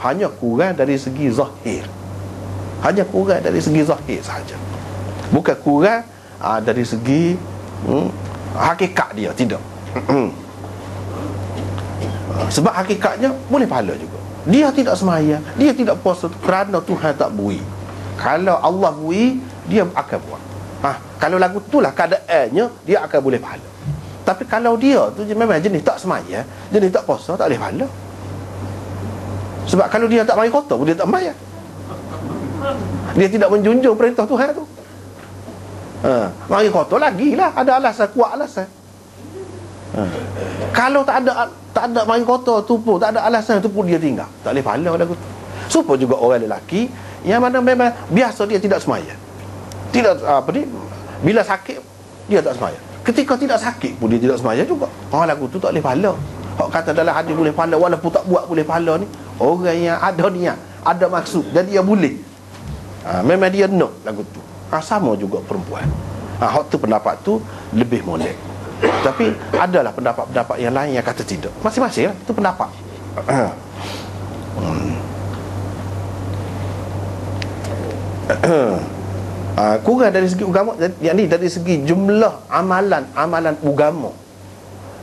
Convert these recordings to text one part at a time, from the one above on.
hanya kurang dari segi zahir. Hanya kurang dari segi zahir saja. Bukan kurang dari segi hakikat dia, tidak. Sebab hakikatnya boleh pahala juga. Dia tidak semaya, dia tidak puasa kerana Tuhan tak beri. Kalau Allah beri, dia akan buat. Kalau lagu itulah keadaannya, dia akan boleh pahala. Tapi kalau dia tu memang jenis tak semaya, jenis tak puasa, tak boleh pahala. Sebab kalau dia tak mari kotor pun dia tak semaya. Dia tidak menjunjung perintah Tuhan tu. Mari kotor lagi lah, ada alasan, kuat alasan. Kalau tak ada mari kotor tu pun, tak ada alasan tu pun dia tinggal, tak boleh pahala lagu tu. Supaya juga orang lelaki yang mana memang biasa dia tidak semaya. Tidak bila sakit dia tak semaya. Ketika tidak sakit pun dia tidak semaya juga. Lagu tu tak boleh pahala. Hak kata dalam hadis boleh pahala walaupun tak buat boleh pahala ni, orang yang ada niat, ada maksud, jadi dia boleh. Memang dia nak lagu tu. Sama juga perempuan. Hak tu pendapat tu lebih molek. Tapi adalah pendapat-pendapat yang lain yang kata tidak. Masing-masing lah, itu pendapat. Kurang dari segi agama, yakni dari segi jumlah amalan agama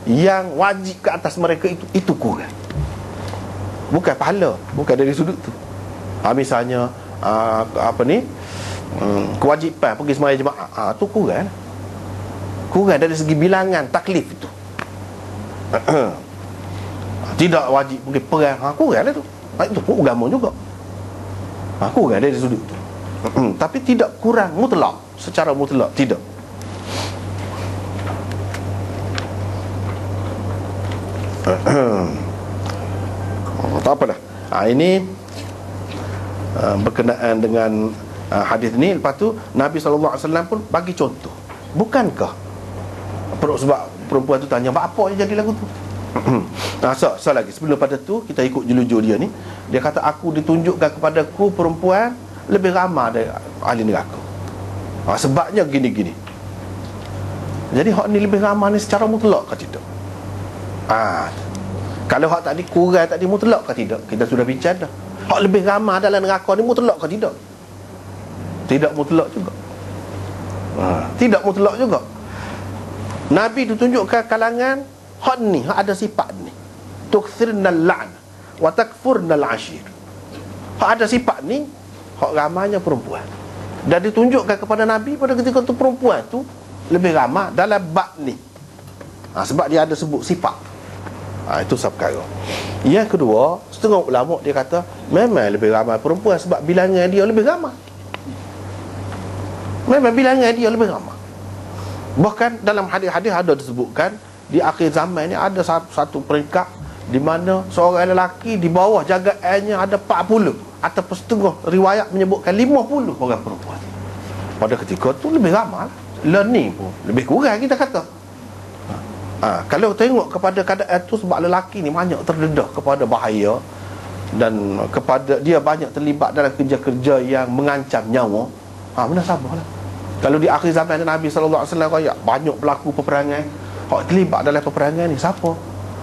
yang wajib ke atas mereka itu kurang. Bukan pahala, bukan dari sudut tu. Misalnya kewajipan pergi sembahyang jemaah, tu kurang. Kurang dari segi bilangan taklif itu. Tidak wajib pergi perang, kurang lah tu. Itu pun agama juga. Kurang dari sudut tu. Tapi tidak kurang mutlak, secara mutlak tidak. Tak apa dah. Ini berkenaan dengan hadis ni. Lepas tu Nabi SAW pun bagi contoh. Bukankah sebab perempuan tu tanya, apa je jadi lagu tu? So lagi sebelum pada tu kita ikut jelujur dia ni. Dia kata, aku ditunjukkan kepadaku perempuan lebih ramai dari ahli neraka. Sebabnya gini-gini. Jadi hak ni lebih ramai ni secara mutlak ke tidak? Kalau hak tadi kurang tadi mutlak ke tidak? Kita sudah bincang dah. Hak lebih ramai dalam neraka ni mutlak ke tidak? Tidak mutlak juga. Tidak mutlak juga. Nabi ditunjukkan kalangan hak ni, hak ada sifat ni. Tukthirnal la'n wa takfurnal ashir. Hak ada sifat ni, hak ramainya perempuan. Dan ditunjukkan kepada Nabi pada ketika tu perempuan tu lebih ramai dalam bab ni. Sebab dia ada sebut sifat. Itu satu perkara. Yang kedua, setengah ulama dia kata memang lebih ramai perempuan sebab bilangan dia lebih ramai. Memang bilangan dia lebih ramai. Bahkan dalam hadis-hadis ada disebutkan di akhir zaman ni ada satu peringkat di mana seorang lelaki di bawah jagaannya ada 40, ataupun setengah riwayat menyebutkan 50 orang perempuan. Pada ketika tu lebih ramai. Learning pun lebih kurang kita kata. Kalau tengok kepada keadaan tu, sebab lelaki ni banyak terdedah kepada bahaya dan kepada dia banyak terlibat dalam kerja-kerja yang mengancam nyawa. Benda sabarlah. Kalau di akhir zaman Nabi SAW kaya banyak pelaku peperangan, hak terlibat dalam peperangan ni siapa?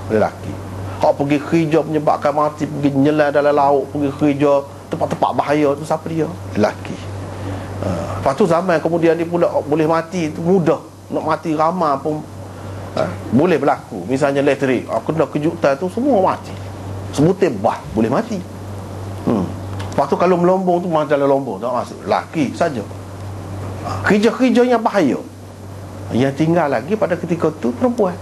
Lelaki. Hak pergi kerja menyebabkan mati, pergi nyelam dalam laut, pergi kerja tempat-tempat bahaya tu siapa dia? Lelaki. Lepas tu zaman kemudian dia pula boleh mati tu mudah. Nak mati ramai pun boleh berlaku. Misalnya elektrik, kena kejutan tu semua mati. Sebutir bah boleh mati. Lepas tu kalau melombong tu macam dalam lombong tak masuk. Lelaki saja. Kerja-kerja yang bahaya. Yang tinggal lagi pada ketika tu perempuan.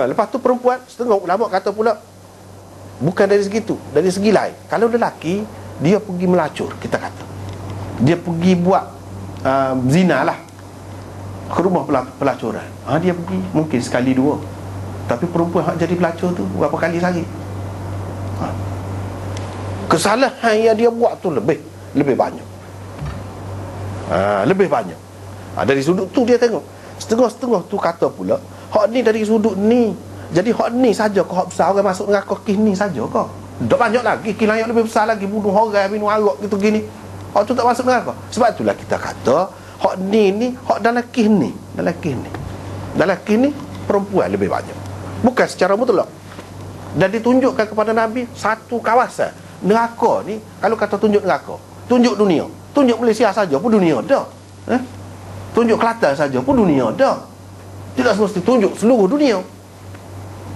Lepas tu perempuan, setengah ulama kata pula bukan dari segi tu, dari segi lain. Kalau lelaki, dia pergi melacur, kita kata dia pergi buat zina lah, ke rumah pelacuran. Dia pergi mungkin sekali dua. Tapi perempuan yang jadi pelacur tu berapa kali sehari. Kesalahan yang dia buat tu lebih banyak. Lebih banyak. Dari sudut tu dia tengok. Setengah-setengah tu kata pula, hak ni dari sudut ni. Jadi hak ni saja ke hak besar orang masuk neraka kis ni saja ke? Tak banyak lagi kis yang lebih besar lagi, bunuh orang, minum arak gitu gini. Hak tu tak masuk neraka. Sebab itulah kita kata hak ni hak dalam kis ni, dalam kis ni perempuan lebih banyak. Bukan secara mutlak. Dan ditunjukkan kepada Nabi satu kawasan neraka ni. Kalau kata tunjuk neraka, tunjuk dunia, tunjuk Malaysia saja pun dunia dah. Tunjuk Kelantan saja pun dunia dah. Tidak semesti tunjuk seluruh dunia.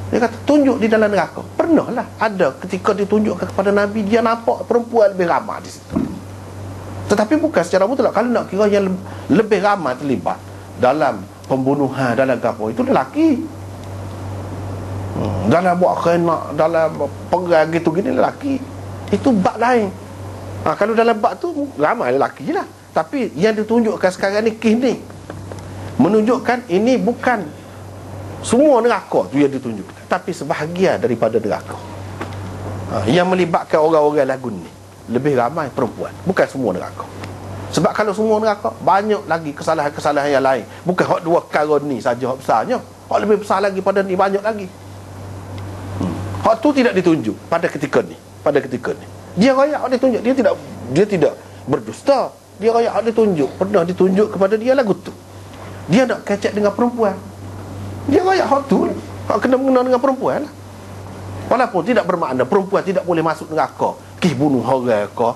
Dia kata tunjuk di dalam neraka. Pernahlah ada ketika ditunjukkan kepada Nabi, dia nampak perempuan lebih ramai di situ. Tetapi bukan secara mutlak. Kalau nak kira yang lebih ramai terlibat dalam pembunuhan, dalam apa, itu lelaki. Dalam buat kena, dalam perang gitu gini, lelaki. Itu bab lain. Kalau dalam bab tu ramai lelaki je lah. Tapi yang ditunjukkan sekarang ni, kes ni menunjukkan ini bukan semua neraka tu yang ditunjukkan, tapi sebahagian daripada neraka. Yang melibatkan orang-orang lagu ni lebih ramai perempuan, bukan semua neraka. Sebab kalau semua neraka, banyak lagi kesalahan-kesalahan yang lain. Bukan hak dua perkara ni saja hak besarnya, hak lebih besar lagi pada ni, banyak lagi. Hak tu tidak ditunjuk pada ketika ni. Pada ketika ni dia raya hak ditunjuk, dia tidak berdusta. Dia raya hak ditunjuk, pernah ditunjuk kepada dia lagu tu. Dia nak kecek dengan perempuan, dia raya hak tu, hak kena mengena dengan perempuan lah. Walaupun tidak bermakna perempuan tidak boleh masuk neraka, kih bunuh orang ke,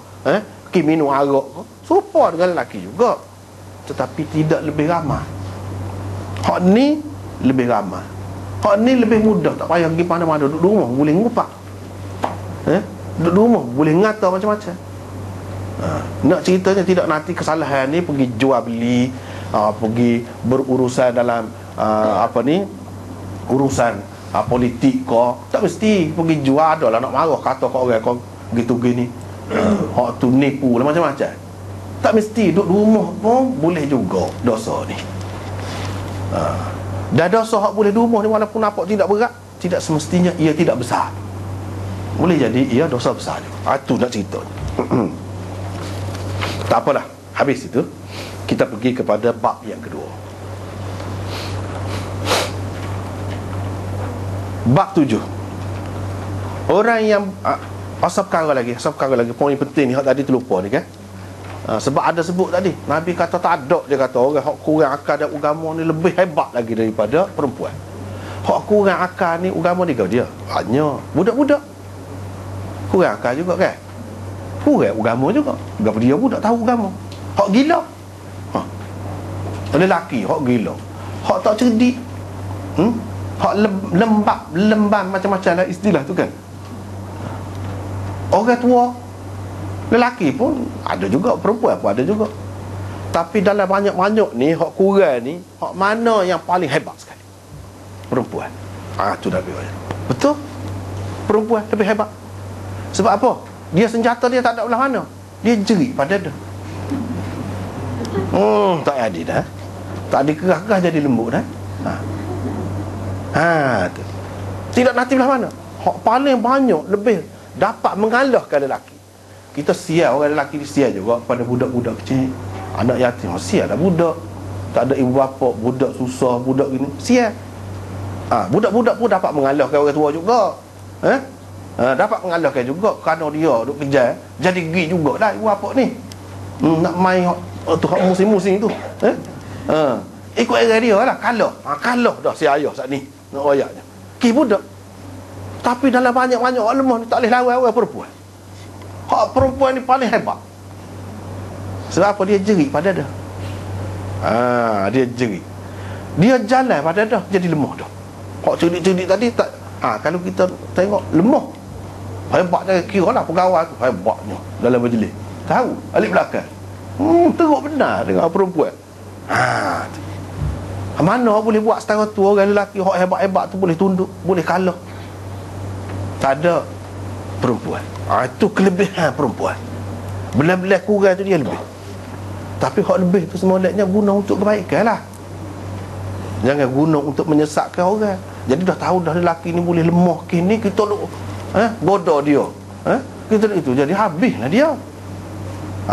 kih minum arak ke, serupa dengan lelaki juga. Tetapi tidak lebih ramai. Hak ni lebih ramai. Hak ni lebih mudah, tak payah pergi mana-mana, duduk rumah boleh ngupak. Duduk rumah boleh ngata macam-macam. Nak ceritanya tidak nanti kesalahan ni pergi jual beli, pergi berurusan dalam urusan politik kau, tak mesti pergi jual. Ada lah nak marah kata kau orang kau gitu gini, hak tu nipu lah macam-macam. Tak mesti duduk rumah pun boleh juga dosa ni. Dan dosa hak boleh di rumah ni walaupun nampak tidak berat, tidak semestinya ia tidak besar. Boleh jadi ia dosa besar juga. Itu nak cerita. Tak apalah, habis itu kita pergi kepada bab yang kedua. Bab 7. Orang yang asal perkara lagi, poin penting ni hak tadi terlupa ni kan. Sebab ada sebut tadi, Nabi kata tak ada, dia kata orang hak kurang akal dan agama ni lebih hebat lagi daripada perempuan. Hak kurang akal ni agama ni kau dia. Hanya budak-budak kurang akal juga kan. Kurang agama juga. Gapa dia budak tahu agama. Hak gila. Lelaki hak gila. Hak tak cerdik. Hak lembab macam-macam lah istilah tu kan. Orang tua, lelaki pun ada juga, perempuan pun ada juga. Tapi dalam banyak-banyak ni, hak kurang ni, hak mana yang paling hebat sekali? Perempuan. Tu dah biar. Betul? Perempuan lebih hebat. Sebab apa? Dia senjata dia tak ada belah mana. Dia jerit pada dia. Tak ada dah. Tak ada kerah-kerah jadi lembut dah. Tu. Tidak nanti belah mana. Hak paling banyak lebih dapat mengalahkan lelaki. Kita sial orang lelaki ni, sial juga pada budak-budak kecil, anak yatim. Sial lah budak, tak ada ibu bapa, budak susah, budak gini, sial. Budak-budak pun dapat mengalahkan orang tua juga. Dapat mengalahkan juga kerana dia duk kejar, jadi gigi juga dah ibu bapa ni. Nak main tu hak musim-musim tu. Ikut era dia lah, kalah dah si ayah saat ni nak royaknya. Ki budak. Tapi dalam banyak-banyak orang lemah ni tak boleh lawan orang perempuan. Hak perempuan ni paling hebat. Sebab apa? Dia jerit pada dia. Dia jerit. Dia jalan pada dia jadi lemah dah. Hak cerit-cerit tadi tak. Kalau kita tengok lemah, hebat dia, kira lah pegawai tu hebatnya dalam majlis. Tahu alik belakang. Teruk benar dengan perempuan. Mana boleh buat setara tu orang lelaki hak hebat-hebat tu boleh tunduk, boleh kalah. Tak ada perempuan. Itu kelebihan perempuan. Belah-belah kurang tu dia lebih. Tapi hak lebih tu semoleknya guna untuk kebaikan lah. Jangan guna untuk menyesatkan orang. Jadi dah tahu dah lelaki ni boleh lemah kini, kita bodoh dia. Kita itu jadi habislah dia.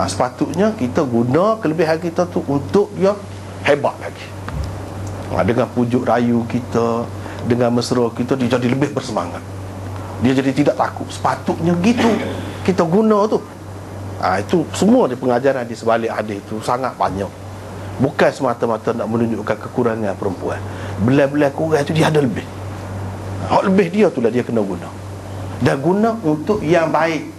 Sepatutnya kita guna kelebihan kita tu untuk dia hebat lagi. Dengan pujuk rayu kita, dengan mesra kita, dia jadi lebih bersemangat. Dia jadi tidak takut. Sepatutnya gitu kita guna tu. Itu semua di pengajaran di sebalik hadis tu sangat banyak. Bukan semata-mata nak menunjukkan kekurangan perempuan. Belah-belah kurang tu dia ada lebih. Hak lebih dia tu lah dia kena guna. dan guna untuk yang baik.